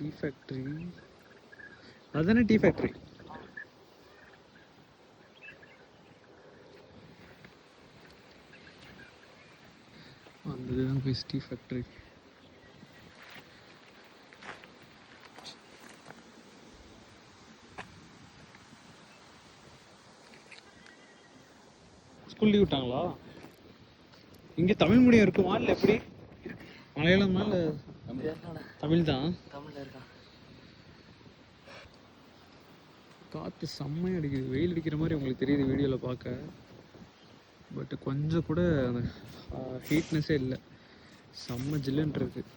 Tea factory அதுதானே tea factory. அந்த இதுதான் போய் டீ ஃபேக்ட்ரி. ஸ்கூல் லீவ் விட்டாங்களா? இங்கே தமிழ் மீடியம் இருக்குமா இல்லை எப்படி? மலையாளமா இல்லை தமிழ் தான்? தமிழில் இருக்கா. காற்று செம்மையாக அடிக்குது. வெயில் அடிக்கிற மாதிரி உங்களுக்கு தெரியுது வீடியோவில் பார்க்க. பட் கொஞ்சம் கூட அந்த ஹீட்னஸே இல்லை. செம்ம ஜில்லுன்னு இருக்குது.